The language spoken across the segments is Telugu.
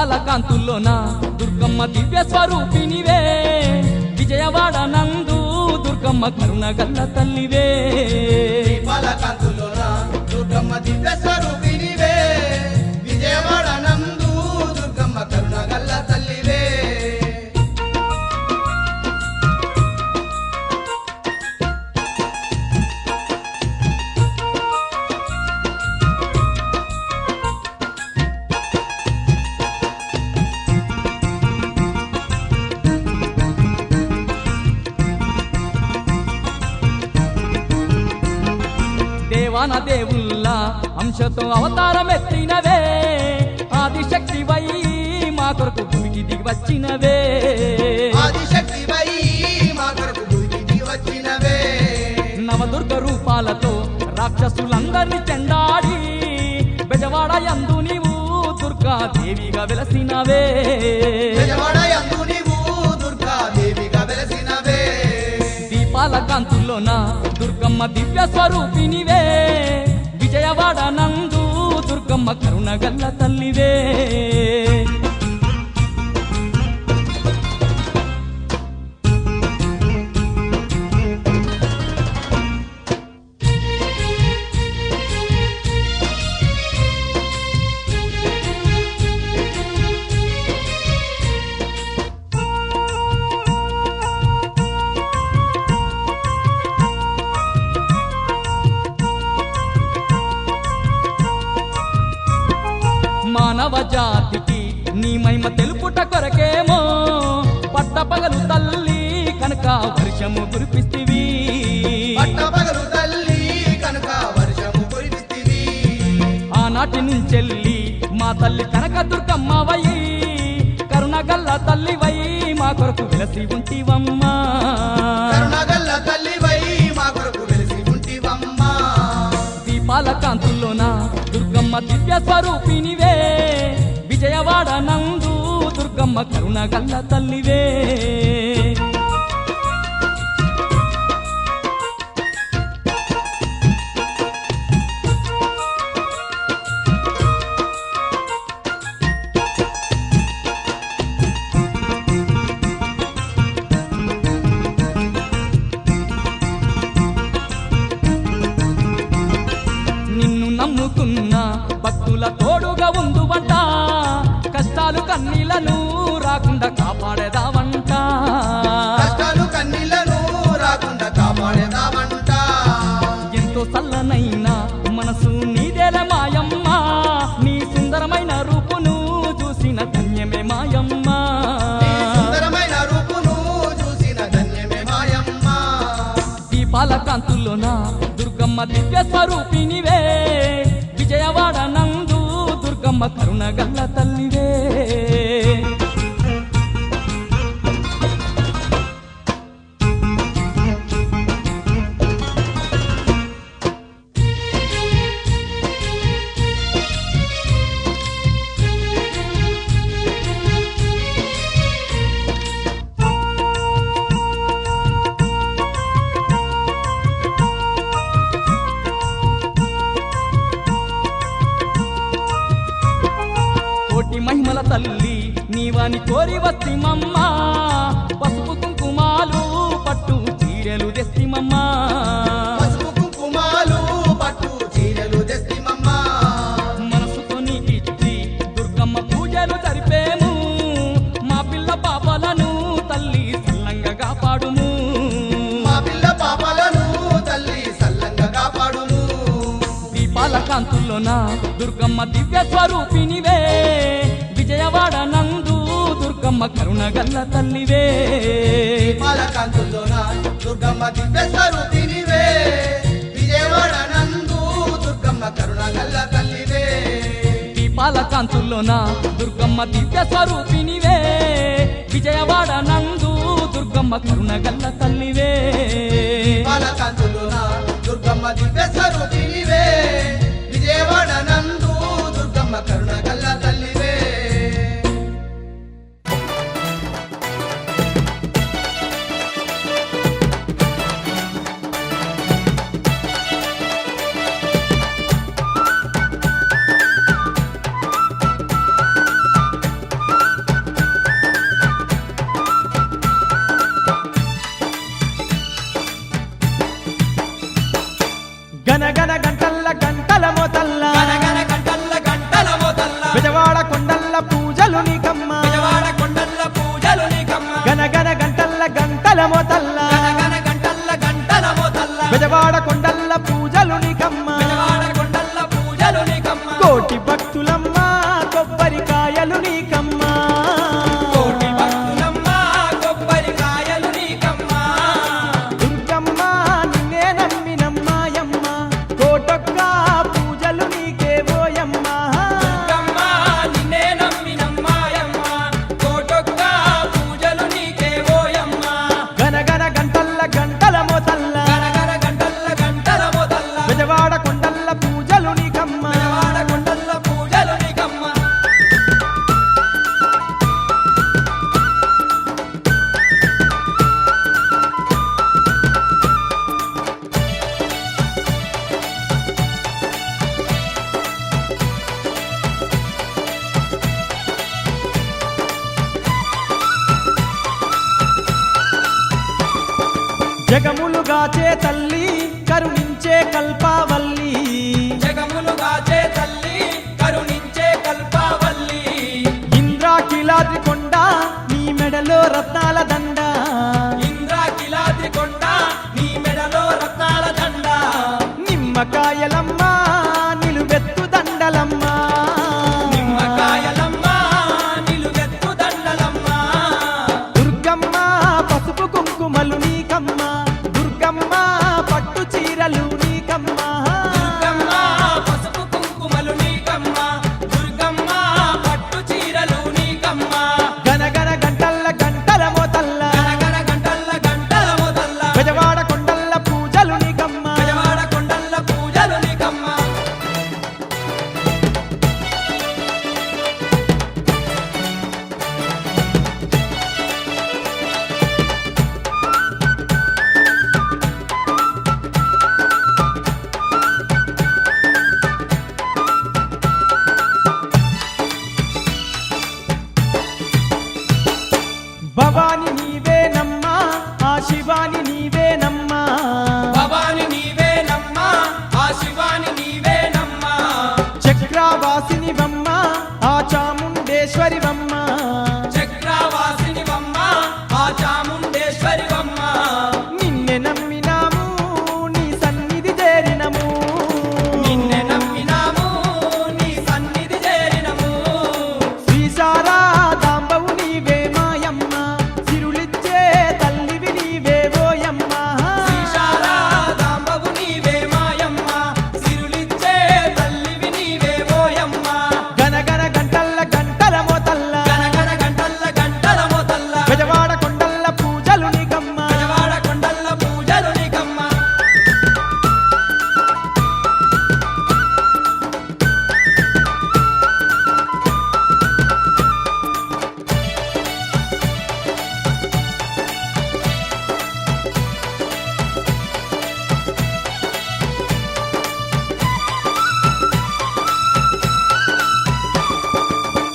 దీపాల కాంతుల్లోన దుర్గమ్మ దివ్య స్వరూపినివే విజయవాడ నందు దుర్గమ్మ కరుణ గల్ల తల్లివే దీపాల కాంతుల్లోన దుర్గమ్మ దివ్య స్వరూపినివే విజయవాడ నందు దుర్గమ్మ కరుణ గల్ల తల్లివే దేవాన దేవుళ్ళ అంశతో అవతారమెత్తినవే ఆదిశక్తివై మా కొరకు భూమికి దిగి వచ్చినవే ఆదిశక్తివై మా కొరకు భూమికి దిగి వచ్చినవే నవదుర్గ రూపాలతో రాక్షసులందరినీ చెండాడి బెజవాడ యందు నీవు దుర్గాదేవిగా వెలసినవే బెజవాడ యందు నీవు దుర్గాదేవిగా వెలసినవే దీపాల కాంతుల్లోన దుర్గమ్మ దివ్య స్వరూపినివే విజయవాడ నందు దుర్గమ్మ కరుణ గల్ల తల్లివే మానవ జాతికి నీ మహిమ తెలుపుట కొరకేమో పట్టపగలు తల్లి కనుక వర్షము కురిపిస్తివి పట్టపగలు తల్లి కనుక వర్షము కురిపిస్తివి ఆనాటి నుంచెల్లి మా తల్లి కనక దుర్గమ్మవై కరుణగల్ల తల్లివై మా కొరకు వెలసి ఉంటివమ్మా కరుణగల్ల తల్లివై మా కొరకు వెలసి ఉంటివమ్మా దీపాల కాంతుల్లోన దుర్గమ్మ దివ్య స్వరూపినివే విజయవాడ నందు దుర్గమ్మ కరుణ గల్ల తల్లివే నిన్ను నమ్ముకున్న భక్తుల తోడుగా ఉందువంట కష్టాలు కన్నీళ్లను రాకుండా కాపాడేదావంట కష్టాలు కన్నీళ్లను రాకుండా కాపాడేదావంట ఎంతో చల్లనైన మనసు నీదేల మాయమ్మ నీ సుందరమైన రూపును చూసిన ధన్యమే మాయమ్మ నీ సుందరమైన రూపును చూసిన ధన్యమే మాయమ్మ దీపాల కాంతుల్లోన దుర్గమ్మ దివ్య స్వరూపినివే విజయవాడ నందు దుర్గమ్మ కరుణ గల్ల తల్లివే కోటి మహిమల తల్లి నీవాని కోరి వస్తిమమ్మ పసుపు కుంకుమాలు పట్టు చీరలు తెస్తిమమ్మ పసుపు కుంకుమాలు పట్టు చీరలు తెస్తిమమ్మా మనసుతో నీకిచ్చి దుర్గమ్మ పూజలు జరిపేము మా పిల్ల పాపలను తల్లి సల్లంగా కాపాడుము మా పిల్ల పాపలను తల్లి సల్లంగా కాపాడుము దీపాల కాంతుల్లోన దుర్గమ్మ దివ్య స్వరూపినివే విజయవాడ నందు దుర్గమ్మ కరుణ గల్ల తల్లివే దీపాల కాంతుల్లోన దుర్గమ్మ దివ్య స్వరూపినివే విజయవాడ నందు దుర్గమ్మ కరుణ గల్ల తల్లివే దీపాల కాంతుల్లోన దుర్గమ్మ దివ్య స్వరూపినివే విజయవాడ నందు దుర్గమ్మ కరుణ గల్ల తల్లివే దీపాల కాంతుల్లోన దుర్గమ్మ దివ్య స్వరూపినివే విజయవాడ నందు దుర్గమ్మ కరుణ గల్ల తల్లివే భక్తులమ్మా కొబ్బరికాయలు నీకమ్మా కోటి భక్తులమ్మా కొబ్బరికాయలు నీకమ్మా దుర్గమ్మ నిన్నే నమ్మినమ్మాయమ్మ కోటొక్క పూజలు నీకే ఓయమ్మా దుర్గమ్మ నిన్నే నమ్మినమ్మాయమ్మ కోటొక్క పూజలు నీకే ఓయమ్మ గనగన గంటల్ల గంటల మొదల్ల గనగన గంటల్ల గంటల మొదల్ల బెజవాడ కొండల్ల పూజలు నీకమ్మ బెజవాడ కొండల్ల పూజలు నీకమ్మ జగములుగాచే తల్లి కరుణించే కల్పావల్లి జగములు గాచే తల్లి కరుణించే కల్పవల్లి ఇంద్రాకిలాద్రి కొండ నీ మెడలో రత్నాల దండ ఇంద్రాకిలాద్రి కొండ నీ మెడలో రత్నాల దండ నిమ్మకాయలమ్మ నిలువెత్తు దండలమ్మ నిమ్మకాయలమ్మ నిలువెత్తు దండలమ్మ దుర్గమ్మ పసుపు కుంకుమలు నీకమ్మ దుర్గమ్మ పట్టు చీరలు నీకమ్మ దుర్గమ్మ పసుపు కుంకుమలు నీకమ్మ దుర్గమ్మ పట్టు చీరలు నీకమ్మ గనగన గంటల్ల గంటల మోతల్ల గనగన గంటల్ల గంటల మొదల్ల బెజవాడ కొండల్ల పూజలు నీకమ్మ బెజవాడ కొండల్ల పూజలు నీకమ్మ భవాని నీవేనమ్మా ఆ శివాని నీవేనమ్మా భవాని నీవేనమ్మా ఆ శివాని నీవేనమ్మా చక్రవాసినివమ్మ ఆ చాముండేశ్వరివమ్మ చక్రవాసినివమ్మ ఆ చాముండేశ్వరివమ్మ నిన్నే నమ్మినాము నీ సన్నిధి చేరినము నిన్నే నమ్మినాము నీ సన్నిధి చేరినము శ్రీశారదాంబవు నీవే మాయమ్మ సిరులిచ్చే తల్లివి నీవే ఓయమ్మ శ్రీశారదాంబవు నీవే మాయమ్మ సిరులిచ్చే తల్లివి నీవే ఓయమ్మ గనగన గంటల్ల గంటల మోతల్ల గనగన గంటల్ల గంటల మొదల్ల బెజవాడ కొండల్ల పూజలు నీకమ్మ బెజవాడ కొండల్ల పూజలు నీకమ్మ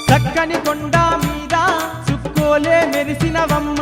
చక్కని కొండ మీద చుక్కోలే మెరిసినవమ్మ